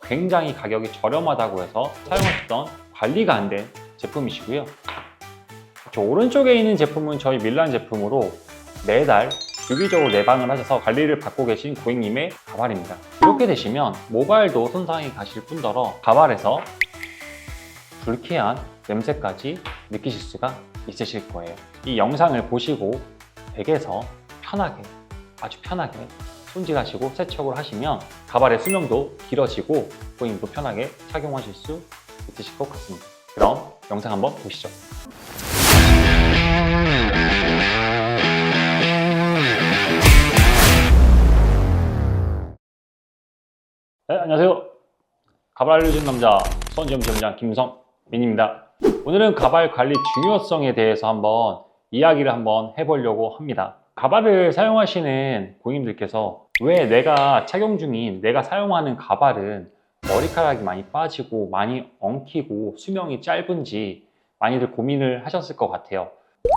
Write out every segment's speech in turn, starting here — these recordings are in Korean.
굉장히 가격이 저렴하다고 해서 사용하셨던 관리가 안 된 제품이시고요. 저 오른쪽에 있는 제품은 저희 밀란 제품으로 매달 주기적으로 내방을 하셔서 관리를 받고 계신 고객님의 가발입니다. 이렇게 되시면 모발도 손상이 가실 뿐더러 가발에서 불쾌한 냄새까지 느끼실 수가 있으실 거예요. 이 영상을 보시고 댁에서 편하게, 아주 편하게 손질하시고 세척을 하시면 가발의 수명도 길어지고 고객님도 편하게 착용하실 수 있으실 것 같습니다. 그럼 영상 한번 보시죠. 네, 안녕하세요. 가발 알려주는 남자 수원지점 지점장 김성민입니다. 오늘은 가발 관리 중요성에 대해서 한번 이야기를 한번 해보려고 합니다. 가발을 사용하시는 고객님들께서 왜 내가 착용 중인 내가 사용하는 가발은 머리카락이 많이 빠지고 많이 엉키고 수명이 짧은지 많이들 고민을 하셨을 것 같아요.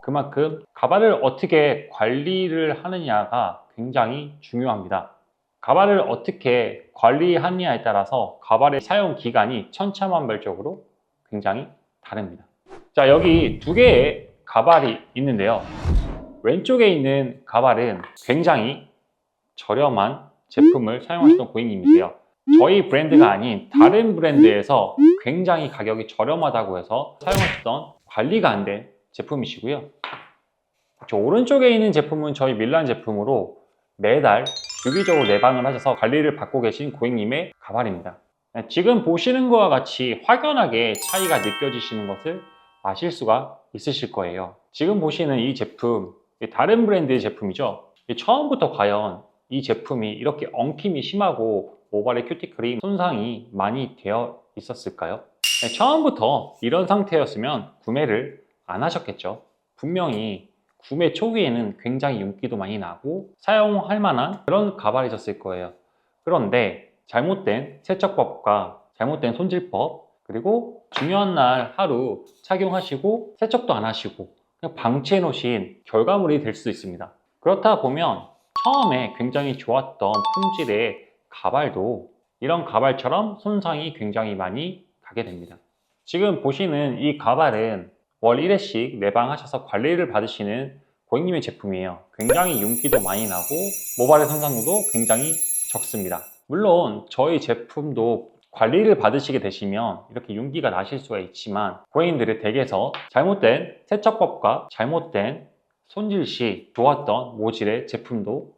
그만큼 가발을 어떻게 관리를 하느냐가 굉장히 중요합니다. 가발을 어떻게 관리하느냐에 따라서 가발의 사용 기간이 천차만별적으로 굉장히 다릅니다. 자, 여기 두 개의 가발이 있는데요. 왼쪽에 있는 가발은 굉장히 저렴한 제품을 사용하시던 고객님이세요. 저희 브랜드가 아닌 다른 브랜드에서 굉장히 가격이 저렴하다고 해서 사용하시던 관리가 안 된 제품이시고요. 저 오른쪽에 있는 제품은 저희 밀란 제품으로 매달 주기적으로 내방을 하셔서 관리를 받고 계신 고객님의 가발입니다. 지금 보시는 것과 같이 확연하게 차이가 느껴지시는 것을 아실 수가 있으실 거예요. 지금 보시는 이 제품, 다른 브랜드의 제품이죠. 처음부터 과연 이 제품이 이렇게 엉킴이 심하고 모발의 큐티클이 손상이 많이 되어 있었을까요? 처음부터 이런 상태였으면 구매를 안 하셨겠죠. 분명히 구매 초기에는 굉장히 윤기도 많이 나고 사용할 만한 그런 가발이셨을 거예요. 그런데 잘못된 세척법과 잘못된 손질법, 그리고 중요한 날 하루 착용하시고 세척도 안 하시고 그냥 방치해 놓으신 결과물이 될 수 있습니다. 그렇다 보면 처음에 굉장히 좋았던 품질의 가발도 이런 가발처럼 손상이 굉장히 많이 가게 됩니다. 지금 보시는 이 가발은 월 1회씩 내방하셔서 관리를 받으시는 고객님의 제품이에요. 굉장히 윤기도 많이 나고 모발의 손상도 굉장히 적습니다. 물론 저희 제품도 관리를 받으시게 되시면 이렇게 윤기가 나실 수가 있지만 고객님들의 댁에서 잘못된 세척법과 잘못된 손질 시 좋았던 모질의 제품도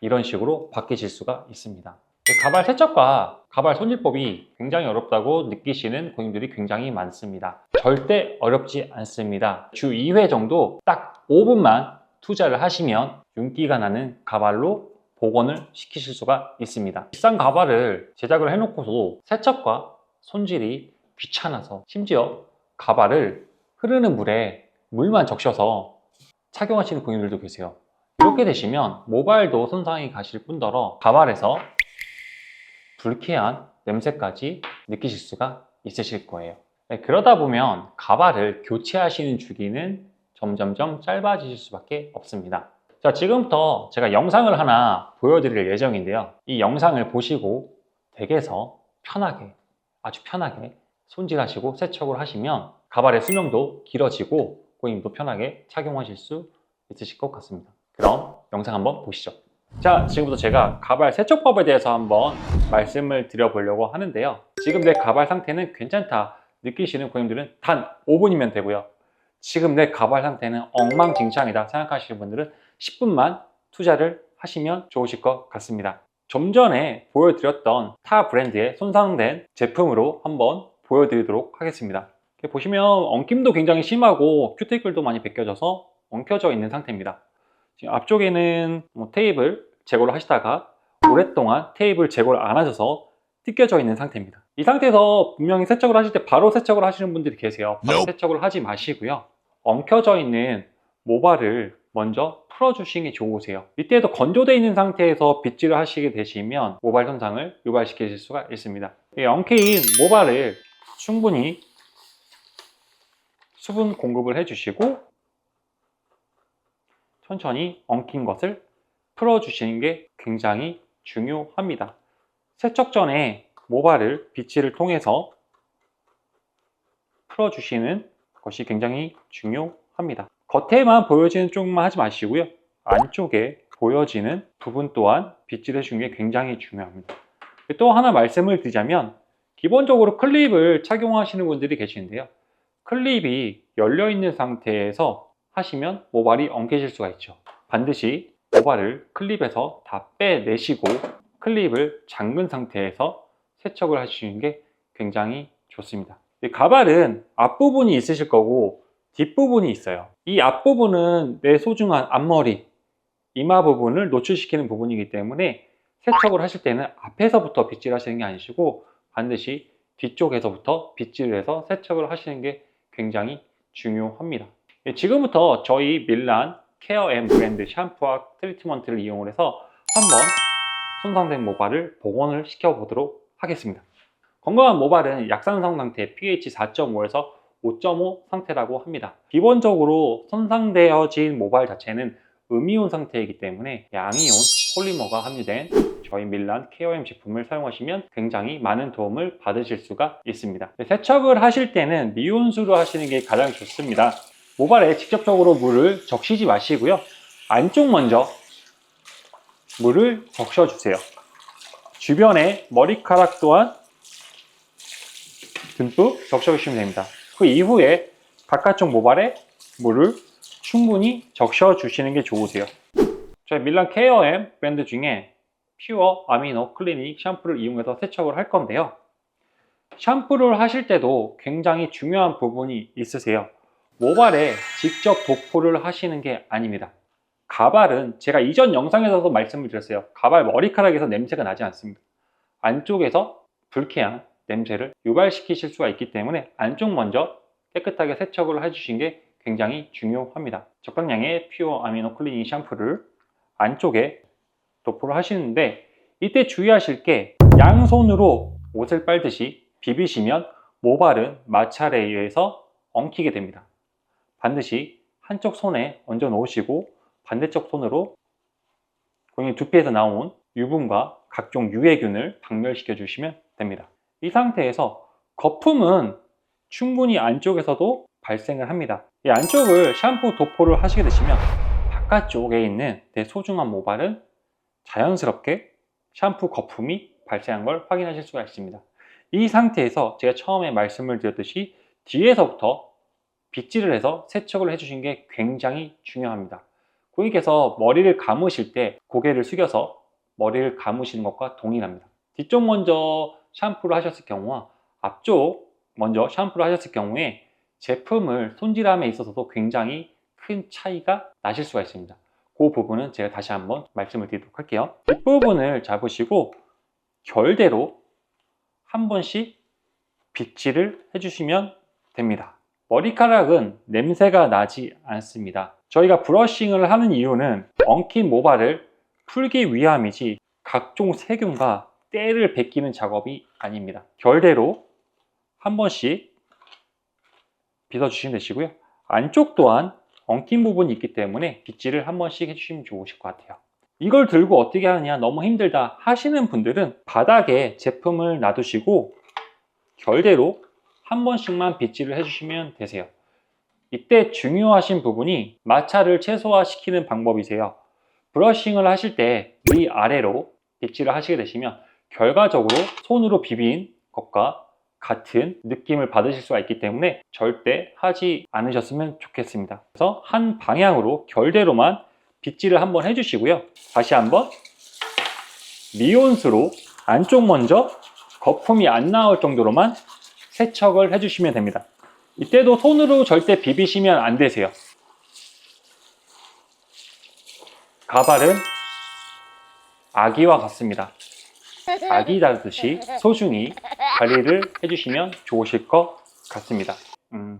이런 식으로 바뀌실 수가 있습니다. 가발 세척과 가발 손질법이 굉장히 어렵다고 느끼시는 고객님들이 굉장히 많습니다. 절대 어렵지 않습니다. 주 2회 정도 딱 5분만 투자를 하시면 윤기가 나는 가발로 복원을 시키실 수가 있습니다. 비싼 가발을 제작을 해놓고도 세척과 손질이 귀찮아서 심지어 가발을 흐르는 물에 물만 적셔서 착용하시는 고객님들도 계세요. 이렇게 되시면 모발도 손상이 가실 뿐더러 가발에서 불쾌한 냄새까지 느끼실 수가 있으실 거예요. 그러다 보면 가발을 교체하시는 주기는 점점점 짧아지실 수밖에 없습니다. 자, 지금부터 제가 영상을 하나 보여드릴 예정인데요. 이 영상을 보시고 댁에서 편하게, 아주 편하게 손질하시고 세척을 하시면 가발의 수명도 길어지고 고객님도 편하게 착용하실 수 있으실 것 같습니다. 그럼 영상 한번 보시죠. 자, 지금부터 제가 가발 세척법에 대해서 한번 말씀을 드려보려고 하는데요. 지금 내 가발 상태는 괜찮다 느끼시는 고객님들은 단 5분이면 되고요. 지금 내 가발 상태는 엉망진창이다 생각하시는 분들은 10분만 투자를 하시면 좋으실 것 같습니다. 좀 전에 보여드렸던 타 브랜드의 손상된 제품으로 한번 보여드리도록 하겠습니다. 이렇게 보시면 엉킴도 굉장히 심하고 큐티클도 많이 벗겨져서 엉켜져 있는 상태입니다. 지금 앞쪽에는 테이프를 제거를 하시다가 오랫동안 테이프를 제거를 안 하셔서 뜯겨져 있는 상태입니다. 이 상태에서 분명히 세척을 하실 때 바로 세척을 하시는 분들이 계세요. 바로 세척을 하지 마시고요. 엉켜져 있는 모발을 먼저 풀어주시는 게 좋으세요. 이때도 건조되어 있는 상태에서 빗질을 하시게 되시면 모발 손상을 유발시키실 수가 있습니다. 이 엉킨 모발을 충분히 수분 공급을 해주시고 천천히 엉킨 것을 풀어주시는 게 굉장히 중요합니다. 세척 전에 모발을 빗질을 통해서 풀어주시는 것이 굉장히 중요합니다. 겉에만 보여지는 쪽만 하지 마시고요. 안쪽에 보여지는 부분 또한 빗질해 주는 게 굉장히 중요합니다. 또 하나 말씀을 드리자면 기본적으로 클립을 착용하시는 분들이 계시는데요. 클립이 열려 있는 상태에서 하시면 모발이 엉켜질 수가 있죠. 반드시 모발을 클립에서 다 빼내시고 클립을 잠근 상태에서 세척을 하시는 게 굉장히 좋습니다. 가발은 앞부분이 있으실 거고 뒷부분이 있어요. 이 앞부분은 내 소중한 앞머리, 이마 부분을 노출시키는 부분이기 때문에 세척을 하실 때는 앞에서부터 빗질 하시는 게 아니시고 반드시 뒤쪽에서부터 빗질을 해서 세척을 하시는 게 굉장히 중요합니다. 지금부터 저희 밀란 케어엠 브랜드 샴푸와 트리트먼트를 이용해서 한번 손상된 모발을 복원을 시켜 보도록 하겠습니다. 건강한 모발은 약산성 상태 pH 4.5에서 5.5 상태라고 합니다. 기본적으로 손상되어진 모발 자체는 음이온 상태이기 때문에 양이온 폴리머가 함유된 저희 밀란 케어엠 제품을 사용하시면 굉장히 많은 도움을 받으실 수가 있습니다. 세척을 하실 때는 미온수로 하시는 게 가장 좋습니다. 모발에 직접적으로 물을 적시지 마시고요. 안쪽 먼저 물을 적셔주세요. 주변에 머리카락 또한 듬뿍 적셔주시면 됩니다. 그 이후에 바깥쪽 모발에 물을 충분히 적셔주시는 게 좋으세요. 저희 밀란 케어엠 브랜드 중에 퓨어 아미노 클리닉 샴푸를 이용해서 세척을 할 건데요. 샴푸를 하실 때도 굉장히 중요한 부분이 있으세요. 모발에 직접 도포를 하시는 게 아닙니다. 가발은 제가 이전 영상에서도 말씀을 드렸어요. 가발 머리카락에서 냄새가 나지 않습니다. 안쪽에서 불쾌한 냄새를 유발시키실 수가 있기 때문에 안쪽 먼저 깨끗하게 세척을 해주신 게 굉장히 중요합니다. 적당량의 퓨어 아미노 클리닝 샴푸를 안쪽에 도포를 하시는데 이때 주의하실 게 양손으로 옷을 빨듯이 비비시면 모발은 마찰에 의해서 엉키게 됩니다. 반드시 한쪽 손에 얹어 놓으시고 반대쪽 손으로 고객님 두피에서 나온 유분과 각종 유해균을 박멸시켜 주시면 됩니다. 이 상태에서 거품은 충분히 안쪽에서도 발생을 합니다. 이 안쪽을 샴푸 도포를 하시게 되시면 바깥쪽에 있는 내 소중한 모발은 자연스럽게 샴푸 거품이 발생한 걸 확인하실 수가 있습니다. 이 상태에서 제가 처음에 말씀을 드렸듯이 뒤에서부터 빗질을 해서 세척을 해주신 게 굉장히 중요합니다. 고객께서 머리를 감으실 때 고개를 숙여서 머리를 감으시는 것과 동일합니다. 뒤쪽 먼저 샴푸를 하셨을 경우와 앞쪽 먼저 샴푸를 하셨을 경우에 제품을 손질함에 있어서도 굉장히 큰 차이가 나실 수가 있습니다. 그 부분은 제가 다시 한번 말씀을 드리도록 할게요. 뒷부분을 잡으시고 결대로 한 번씩 빗질을 해주시면 됩니다. 머리카락은 냄새가 나지 않습니다. 저희가 브러싱을 하는 이유는 엉킨 모발을 풀기 위함이지 각종 세균과 때를 베끼는 작업이 아닙니다. 결대로 한 번씩 빗어주시면 되시고요. 안쪽 또한 엉킨 부분이 있기 때문에 빗질을 한 번씩 해주시면 좋으실 것 같아요. 이걸 들고 어떻게 하느냐 너무 힘들다 하시는 분들은 바닥에 제품을 놔두시고 결대로 한 번씩만 빗질을 해주시면 되세요. 이때 중요하신 부분이 마찰을 최소화시키는 방법이세요. 브러싱을 하실 때 위아래로 빗질을 하시게 되시면 결과적으로 손으로 비빈 것과 같은 느낌을 받으실 수가 있기 때문에 절대 하지 않으셨으면 좋겠습니다. 그래서 한 방향으로 결대로만 빗질을 한번 해주시고요. 다시 한번 미온수로 안쪽 먼저 거품이 안 나올 정도로만 세척을 해주시면 됩니다. 이때도 손으로 절대 비비시면 안 되세요. 가발은 아기와 같습니다. 아기 다루듯이 소중히 관리를 해주시면 좋으실 것 같습니다.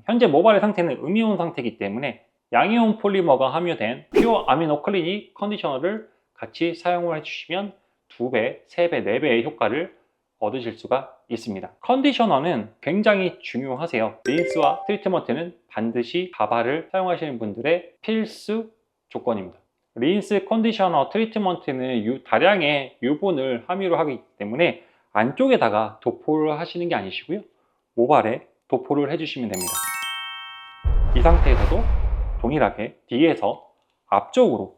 현재 모발의 상태는 음이온 상태이기 때문에 양이온 폴리머가 함유된 퓨어 아미노 클리닉 컨디셔너를 같이 사용을 해주시면 2배, 3배, 4배의 효과를 얻으실 수가 있습니다. 컨디셔너는 굉장히 중요하세요. 린스와 트리트먼트는 반드시 가발을 사용하시는 분들의 필수 조건입니다. 린스, 컨디셔너, 트리트먼트는 다량의 유분을 함유를 하기 때문에 안쪽에다가 도포를 하시는 게 아니시고요, 모발에 도포를 해주시면 됩니다. 이 상태에서도 동일하게 뒤에서 앞쪽으로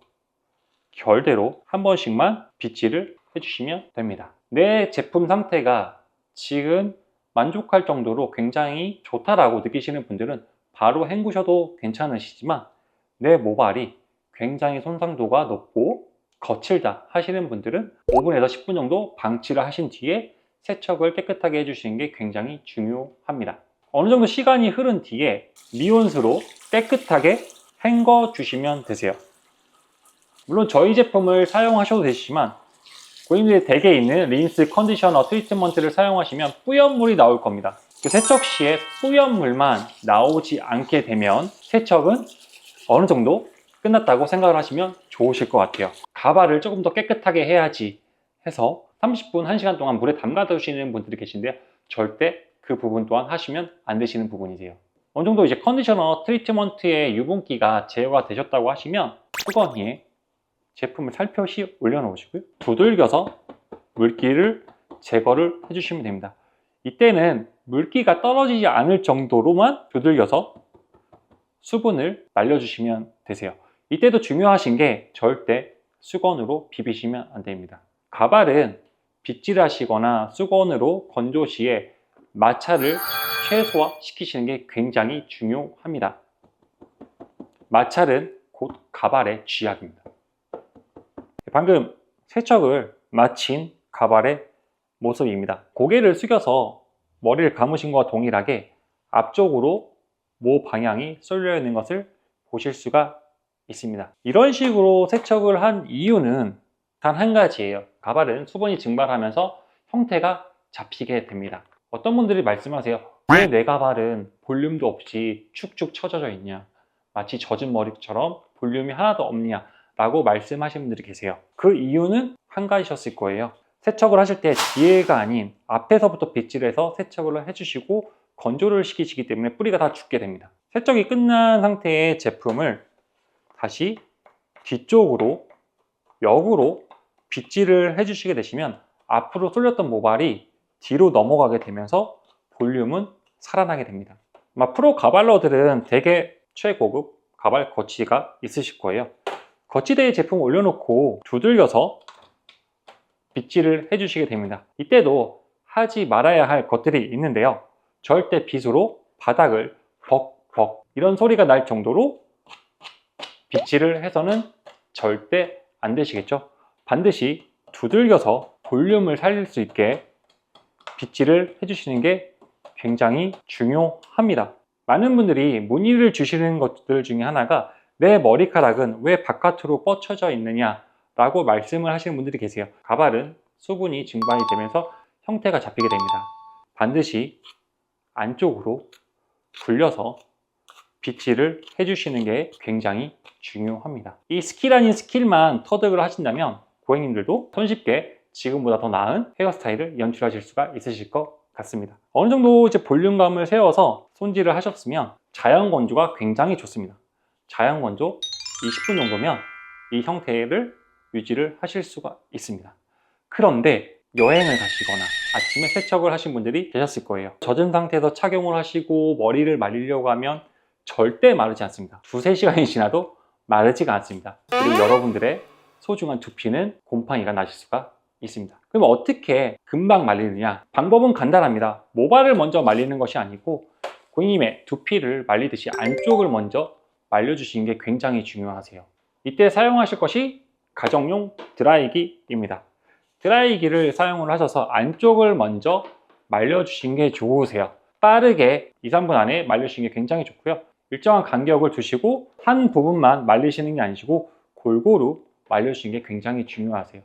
결대로 한 번씩만 빗질을 해주시면 됩니다. 내 제품 상태가 지금 만족할 정도로 굉장히 좋다라고 느끼시는 분들은 바로 헹구셔도 괜찮으시지만, 내 모발이 굉장히 손상도가 높고 거칠다 하시는 분들은 5분에서 10분 정도 방치를 하신 뒤에 세척을 깨끗하게 해주시는 게 굉장히 중요합니다. 어느 정도 시간이 흐른 뒤에 미온수로 깨끗하게 헹궈 주시면 되세요. 물론 저희 제품을 사용하셔도 되시지만, 고객님들이 댁에 있는 린스, 컨디셔너, 트리트먼트를 사용하시면 뿌연물이 나올 겁니다. 그 세척 시에 뿌연물만 나오지 않게 되면 세척은 어느 정도 끝났다고 생각을 하시면 좋으실 것 같아요. 가발을 조금 더 깨끗하게 해야지 해서 30분, 1시간 동안 물에 담가 두시는 분들이 계신데, 절대 그 부분 또한 하시면 안 되시는 부분이세요. 어느 정도 이제 컨디셔너, 트리트먼트의 유분기가 제거가 되셨다고 하시면 수거미에 제품을 살펴시 올려놓으시고요, 두들겨서 물기를 제거를 해주시면 됩니다. 이때는 물기가 떨어지지 않을 정도로만 두들겨서 수분을 날려주시면 되세요. 이때도 중요하신 게 절대 수건으로 비비시면 안 됩니다. 가발은 빗질하시거나 수건으로 건조 시에 마찰을 최소화시키시는 게 굉장히 중요합니다. 마찰은 곧 가발의 쥐약입니다. 방금 세척을 마친 가발의 모습입니다. 고개를 숙여서 머리를 감으신 것과 동일하게 앞쪽으로 모 방향이 쏠려 있는 것을 보실 수가 있습니다. 이런 식으로 세척을 한 이유는 단 한 가지예요. 가발은 수분이 증발하면서 형태가 잡히게 됩니다. 어떤 분들이 말씀하세요. 왜 내 가발은 볼륨도 없이 축축 처져져 있냐, 마치 젖은 머리처럼 볼륨이 하나도 없냐 라고 말씀하시는 분들이 계세요. 그 이유는 한 가지셨을 거예요. 세척을 하실 때 뒤에가 아닌 앞에서부터 빗질해서 세척을 해주시고 건조를 시키시기 때문에 뿌리가 다 죽게 됩니다. 세척이 끝난 상태의 제품을 다시 뒤쪽으로 역으로 빗질을 해주시게 되시면 앞으로 쏠렸던 모발이 뒤로 넘어가게 되면서 볼륨은 살아나게 됩니다. 아마 프로 가발러들은 되게 최고급 가발 거치대가 있으실 거예요. 거치대에 제품 올려놓고 두들겨서 빗질을 해주시게 됩니다. 이때도 하지 말아야 할 것들이 있는데요, 절대 빗으로 바닥을 벅벅 이런 소리가 날 정도로 빗질을 해서는 절대 안 되시겠죠. 반드시 두들겨서 볼륨을 살릴 수 있게 빗질을 해주시는 게 굉장히 중요합니다. 많은 분들이 문의를 주시는 것들 중에 하나가 내 머리카락은 왜 바깥으로 뻗쳐져 있느냐 라고 말씀을 하시는 분들이 계세요. 가발은 수분이 증발이 되면서 형태가 잡히게 됩니다. 반드시 안쪽으로 굴려서 빗질을 해주시는 게 굉장히 중요합니다. 이 스킬 아닌 스킬만 터득을 하신다면 고객님들도 손쉽게 지금보다 더 나은 헤어스타일을 연출하실 수가 있으실 것 같습니다. 어느 정도 이제 볼륨감을 세워서 손질을 하셨으면 자연 건조가 굉장히 좋습니다. 자연 건조 20분 정도면 이 형태를 유지를 하실 수가 있습니다. 그런데 여행을 가시거나 아침에 세척을 하신 분들이 계셨을 거예요. 젖은 상태에서 착용을 하시고 머리를 말리려고 하면 절대 마르지 않습니다. 2~3시간이 지나도 마르지가 않습니다. 그리고 여러분들의 소중한 두피는 곰팡이가 나실 수가 있습니다. 그럼 어떻게 금방 말리느냐? 방법은 간단합니다. 모발을 먼저 말리는 것이 아니고 고객님의 두피를 말리듯이 안쪽을 먼저 말려주시는 게 굉장히 중요하세요. 이때 사용하실 것이 가정용 드라이기입니다. 드라이기를 사용을 하셔서 안쪽을 먼저 말려주시는 게 좋으세요. 빠르게 2~3분 안에 말려주시는 게 굉장히 좋고요. 일정한 간격을 두시고 한 부분만 말리시는 게 아니시고 골고루 말려주시는 게 굉장히 중요하세요.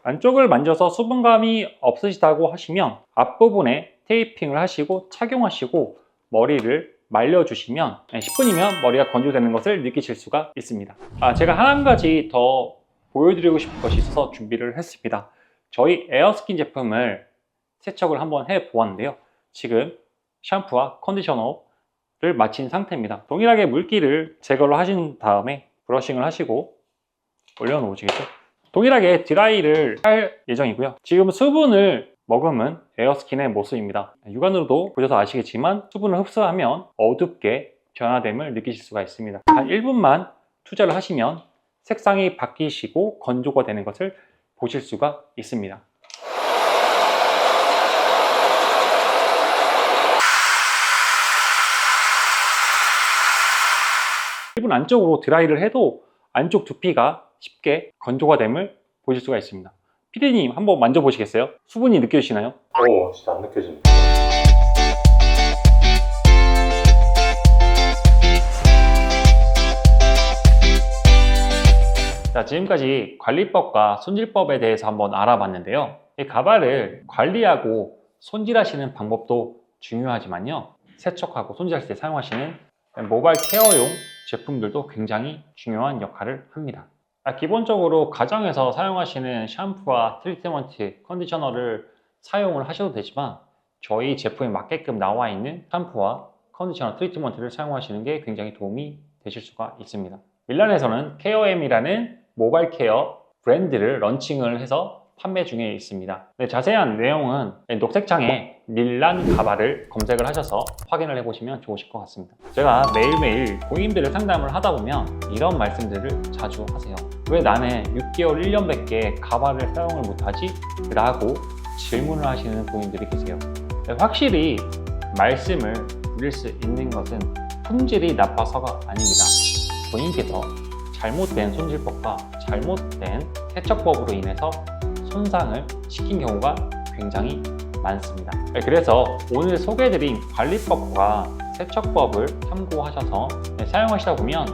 안쪽을 만져서 수분감이 없으시다고 하시면 앞부분에 테이핑을 하시고 착용하시고 머리를 말려주시면 10분이면 머리가 건조되는 것을 느끼실 수가 있습니다. 제가 한 가지 더 보여드리고 싶은 것이 있어서 준비를 했습니다. 저희 에어스킨 제품을 세척을 한번 해보았는데요. 지금 샴푸와 컨디셔너를 를 마친 상태입니다. 동일하게 물기를 제거를 하신 다음에 브러싱을 하시고 올려놓으시겠죠? 동일하게 드라이를 할 예정이고요. 지금 수분을 머금은 에어스킨의 모습입니다. 육안으로도 보셔서 아시겠지만 수분을 흡수하면 어둡게 변화됨을 느끼실 수가 있습니다. 한 1분만 투자를 하시면 색상이 바뀌시고 건조가 되는 것을 보실 수가 있습니다. 일본 안쪽으로 드라이를 해도 안쪽 두피가 쉽게 건조가 됨을 보실 수가 있습니다. 피디님 한번 만져보시겠어요? 수분이 느껴지시나요? 진짜 안 느껴집니다. 자, 지금까지 관리법과 손질법에 대해서 한번 알아봤는데요. 이 가발을 관리하고 손질하시는 방법도 중요하지만요. 세척하고 손질할 때 사용하시는 모바일 케어용 제품들도 굉장히 중요한 역할을 합니다. 기본적으로 가정에서 사용하시는 샴푸와 트리트먼트, 컨디셔너를 사용을 하셔도 되지만 저희 제품에 맞게끔 나와 있는 샴푸와 컨디셔너, 트리트먼트를 사용하시는 게 굉장히 도움이 되실 수가 있습니다. 밀란에서는 케어엠이라는 모바일 케어 브랜드를 런칭을 해서 판매 중에 있습니다. 자세한 내용은 녹색창에 밀란 가발을 검색을 하셔서 확인을 해보시면 좋으실 것 같습니다. 제가 매일매일 고객님들을 상담을 하다 보면 이런 말씀들을 자주 하세요. 왜 나는 6개월, 1년밖에 가발을 사용을 못하지? 라고 질문을 하시는 고객님들이 계세요. 확실히 말씀을 드릴 수 있는 것은 품질이 나빠서가 아닙니다. 본인께서 잘못된 손질법과 잘못된 세척법으로 인해서 손상을 시킨 경우가 굉장히 많습니다. 그래서 오늘 소개해드린 관리법과 세척법을 참고하셔서 사용하시다 보면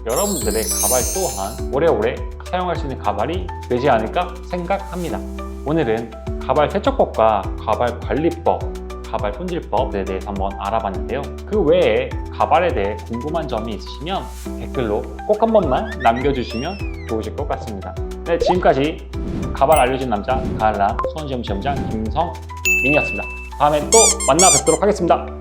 여러분들의 가발 또한 오래오래 사용할 수 있는 가발이 되지 않을까 생각합니다. 오늘은 가발 세척법과 가발 관리법, 가발 손질법에 대해서 한번 알아봤는데요. 그 외에 가발에 대해 궁금한 점이 있으시면 댓글로 꼭 한 번만 남겨주시면 좋으실 것 같습니다. 네, 지금까지 가발 알려준 남자 가을남 수원지점 지점장 김성민이었습니다. 다음에 또 만나 뵙도록 하겠습니다.